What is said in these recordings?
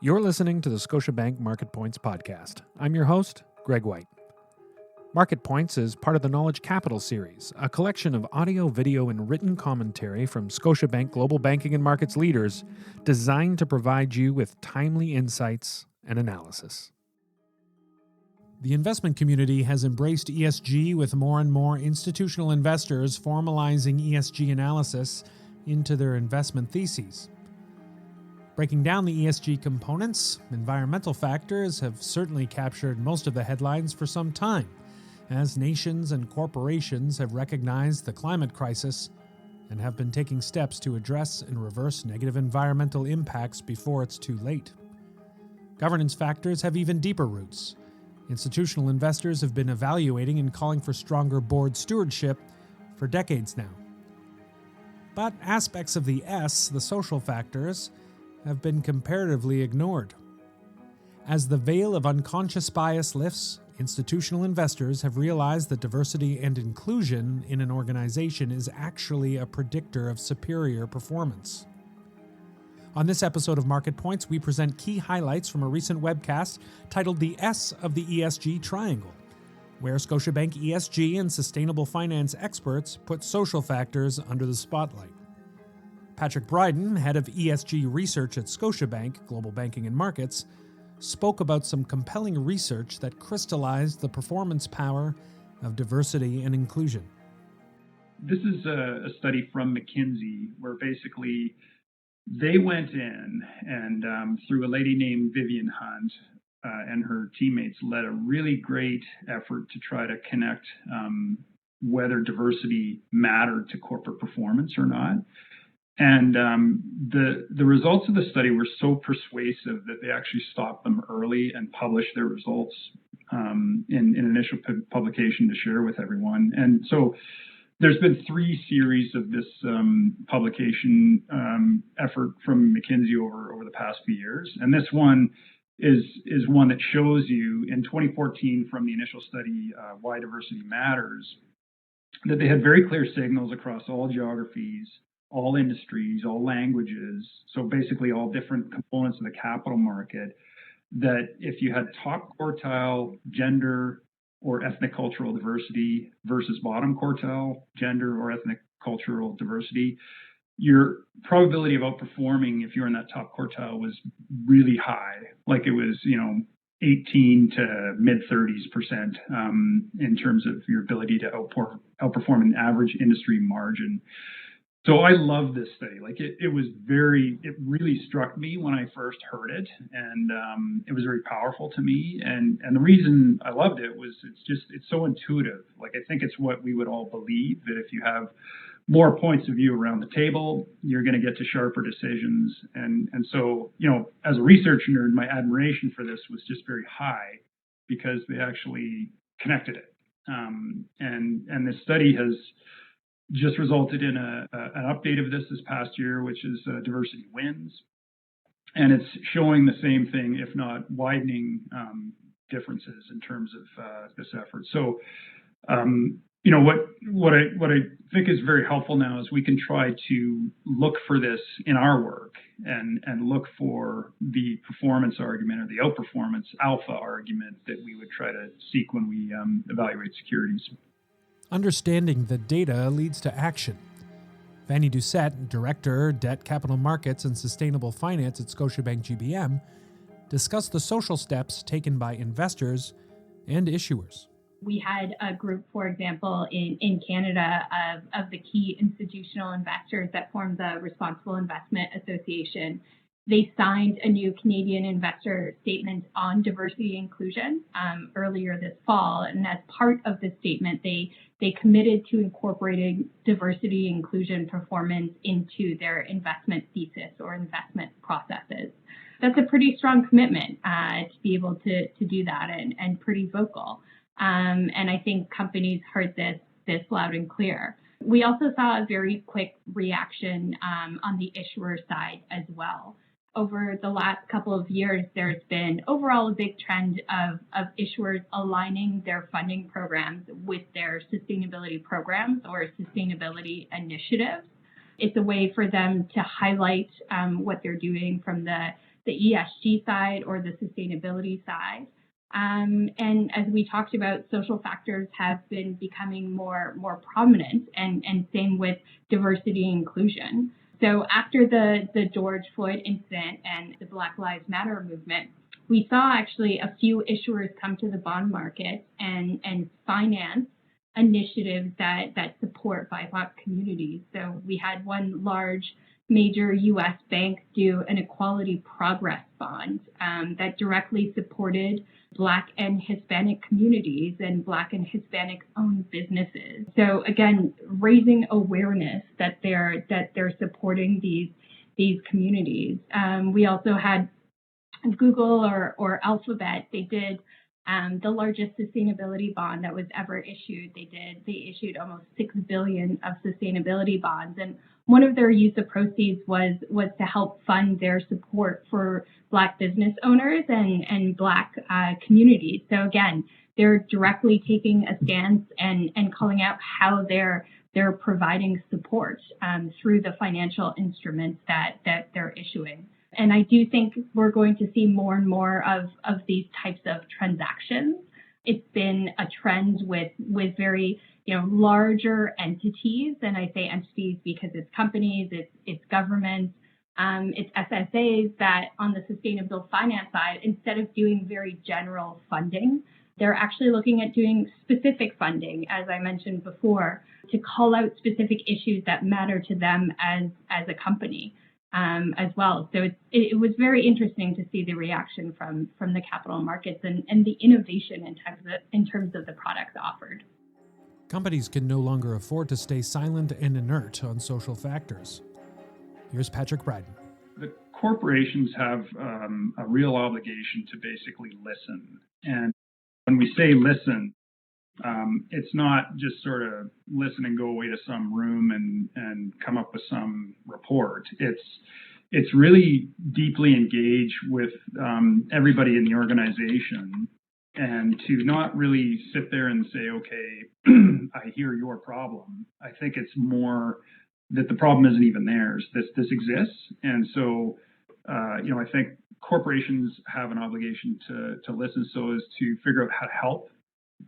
You're listening to the Scotiabank Market Points podcast. I'm your host, Greg White. Market Points is part of the Knowledge Capital series, a collection of audio, video, and written commentary from Scotiabank Global Banking and Markets leaders designed to provide you with timely insights and analysis. The investment community has embraced ESG, with more and more institutional investors formalizing ESG analysis into their investment theses. Breaking down the ESG components, environmental factors have certainly captured most of the headlines for some time, as nations and corporations have recognized the climate crisis and have been taking steps to address and reverse negative environmental impacts before it's too late. Governance factors have even deeper roots. Institutional investors have been evaluating and calling for stronger board stewardship for decades now. But aspects of the S, the social factors, have been comparatively ignored. As the veil of unconscious bias lifts, institutional investors have realized that diversity and inclusion in an organization is actually a predictor of superior performance. On this episode of Market Points, we present key highlights from a recent webcast titled The S of the ESG Triangle, where Scotiabank ESG and Sustainable Finance experts put social factors under the spotlight. Patrick Bryden, head of ESG research at Scotiabank Global Banking and Markets, spoke about some compelling research that crystallized the performance power of diversity and inclusion. This is a study from McKinsey where basically they went in and through a lady named Vivian Hunt and her teammates led a really great effort to try to connect whether diversity mattered to corporate performance or not. And the results of the study were so persuasive that they actually stopped them early and published their results in initial publication to share with everyone. And so there's been 3 series of this publication effort from McKinsey over the past few years. And this one is one that shows you in 2014 from the initial study, Why Diversity Matters, that they had very clear signals across all geographies, all industries, all languages, so basically all different components of the capital market, that if you had top quartile gender or ethnic cultural diversity versus bottom quartile gender or ethnic cultural diversity, your probability of outperforming if you're in that top quartile was really high. Like it was, 18 to mid 30% in terms of your ability to outperform an average industry margin. So I love this study. Like it really struck me when I first heard it, and it was very powerful to me. And the reason I loved it was it's so intuitive. Like I think it's what we would all believe, that if you have more points of view around the table, you're going to get to sharper decisions. And so, as a research nerd, my admiration for this was just very high because they actually connected it. And this study has just resulted in an update of this past year, which is Diversity Wins. And it's showing the same thing, if not widening differences in terms of this effort. So, what I think is very helpful now is we can try to look for this in our work and look for the performance argument or the outperformance alpha argument that we would try to seek when we evaluate securities. Understanding the data leads to action. Vanny Doucette, Director, Debt Capital Markets and Sustainable Finance at Scotiabank GBM, discussed the social steps taken by investors and issuers. We had a group, for example, in Canada of the key institutional investors that form the Responsible Investment Association. They signed a new Canadian investor statement on diversity and inclusion earlier this fall. And as part of the statement, they committed to incorporating diversity and inclusion performance into their investment thesis or investment processes. That's a pretty strong commitment to be able to do that and pretty vocal. And I think companies heard this loud and clear. We also saw a very quick reaction on the issuer side as well. Over the last couple of years, there's been overall a big trend of issuers aligning their funding programs with their sustainability programs or sustainability initiatives. It's a way for them to highlight what they're doing from the ESG side or the sustainability side. And as we talked about, social factors have been becoming more prominent, and same with diversity and inclusion. So after the George Floyd incident and the Black Lives Matter movement, we saw actually a few issuers come to the bond market and finance initiatives that support BIPOC communities. So we had one large major U.S. bank do an equality progress bond that directly supported Black and Hispanic communities and Black and Hispanic owned businesses. So again, raising awareness that they're supporting these communities. We also had Google or Alphabet. They did the largest sustainability bond that was ever issued. They issued almost $6 billion of sustainability bonds, and one of their use of proceeds was to help fund their support for Black business owners and Black communities. So again, they're directly taking a stance and calling out how they're providing support through the financial instruments that they're issuing. And I do think we're going to see more and more of these types of transactions. It's been a trend with very larger entities, and I say entities because it's companies, it's governments, it's SSAs that on the sustainable finance side, instead of doing very general funding, they're actually looking at doing specific funding, as I mentioned before, to call out specific issues that matter to them as a company. As well. So it was very interesting to see the reaction from the capital markets and the innovation in terms of the products offered. Companies can no longer afford to stay silent and inert on social factors. Here's Patrick Bryden. The corporations have a real obligation to basically listen. And when we say listen, it's not just sort of listen and go away to some room and come up with some report. It's really deeply engage with everybody in the organization, and to not really sit there and say, okay, I hear your problem. I think it's more that the problem isn't even theirs. This exists, and so I think corporations have an obligation to listen so as to figure out how to help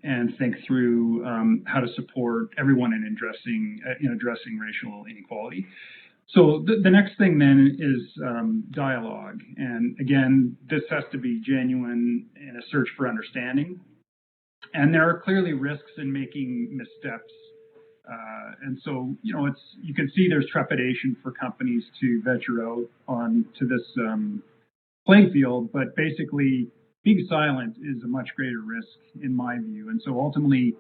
and think through how to support everyone in addressing racial inequality. So the next thing then is dialogue. And again, this has to be genuine in a search for understanding. And there are clearly risks in making missteps. And so, you can see there's trepidation for companies to venture out onto this playing field, but basically being silent is a much greater risk in my view. And so ultimately,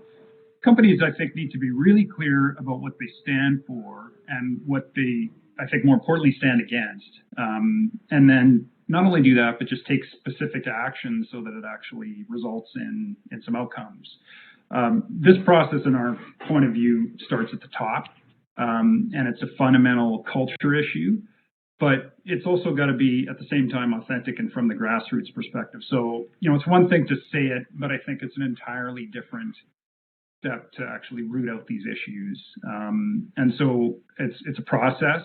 companies, I think, need to be really clear about what they stand for and what they, I think, more importantly, stand against. And then not only do that, but just take specific action so that it actually results in some outcomes. This process, in our point of view, starts at the top, and it's a fundamental culture issue. But it's also got to be, at the same time, authentic and from the grassroots perspective. So, it's one thing to say it, but I think it's an entirely different step to actually root out these issues. And so it's a process,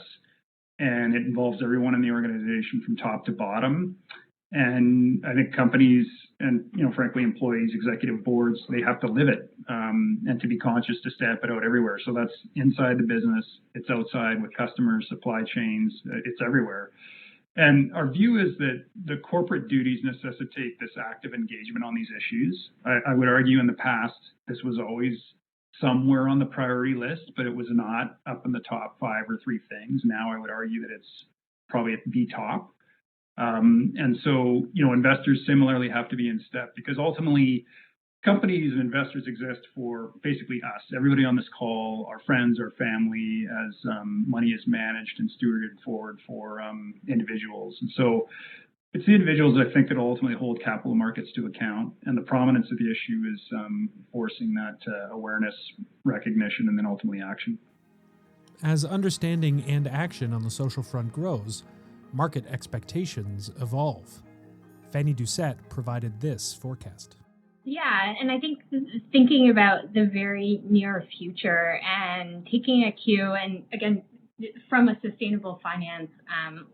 and it involves everyone in the organization from top to bottom. And I think companies and, frankly, employees, executive boards, they have to live it and to be conscious to stamp it out everywhere. So that's inside the business. It's outside with customers, supply chains. It's everywhere. And our view is that the corporate duties necessitate this active engagement on these issues. I would argue in the past, this was always somewhere on the priority list, but it was not up in the top 5 or 3 things. Now I would argue that it's probably at the top. And so, investors similarly have to be in step, because ultimately companies and investors exist for basically us, everybody on this call, our friends, our family, as money is managed and stewarded forward for individuals. And so it's the individuals, I think, that ultimately hold capital markets to account. And the prominence of the issue is forcing that awareness, recognition, and then ultimately action. As understanding and action on the social front grows, market expectations evolve. Fanny Doucette provided this forecast. Yeah, and I think thinking about the very near future and taking a cue, and again, from a sustainable finance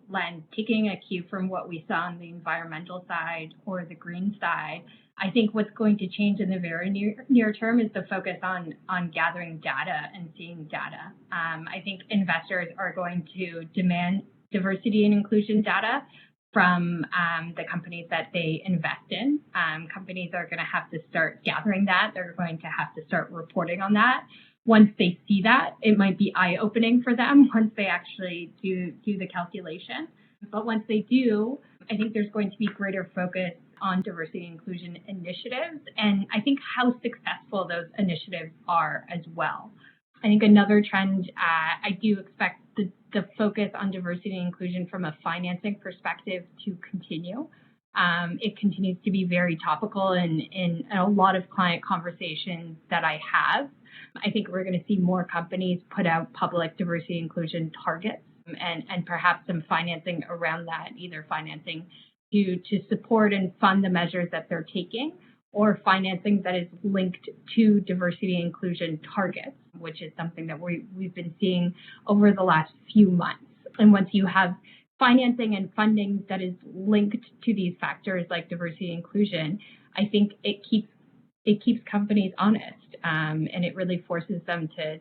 lens, taking a cue from what we saw on the environmental side or the green side, I think what's going to change in the very near term is the focus on gathering data and seeing data. I think investors are going to demand diversity and inclusion data from the companies that they invest in. Companies are going to have to start gathering that. They're going to have to start reporting on that. Once they see that, it might be eye-opening for them once they actually do the calculation. But once they do, I think there's going to be greater focus on diversity and inclusion initiatives, and I think how successful those initiatives are as well. I think another trend, I do expect the focus on diversity and inclusion from a financing perspective to continue. It continues to be very topical in a lot of client conversations that I have. I think we're going to see more companies put out public diversity and inclusion targets and perhaps some financing around that, either financing to support and fund the measures that they're taking, or financing that is linked to diversity and inclusion targets, which is something that we've been seeing over the last few months. And once you have financing and funding that is linked to these factors like diversity and inclusion, I think it keeps companies honest, and it really forces them to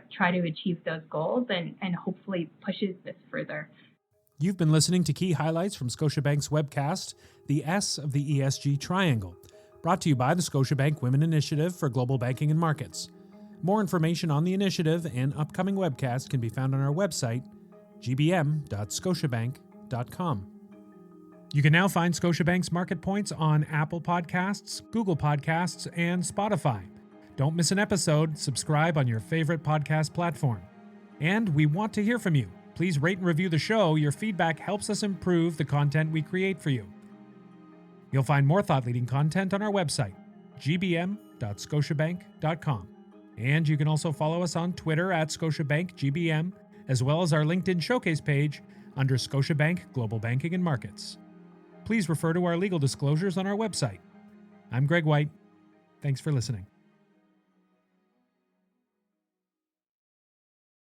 try to achieve those goals and hopefully pushes this further. You've been listening to key highlights from Scotiabank's webcast, The S of the ESG Triangle, brought to you by the Scotiabank Women Initiative for Global Banking and Markets. More information on the initiative and upcoming webcast can be found on our website, gbm.scotiabank.com. You can now find Scotiabank's Market Points on Apple Podcasts, Google Podcasts, and Spotify. Don't miss an episode. Subscribe on your favorite podcast platform. And we want to hear from you. Please rate and review the show. Your feedback helps us improve the content we create for you. You'll find more thought-leading content on our website, gbm.scotiabank.com. And you can also follow us on Twitter at ScotiabankGBM, as well as our LinkedIn showcase page under Scotiabank Global Banking and Markets. Please refer to our legal disclosures on our website. I'm Greg White. Thanks for listening.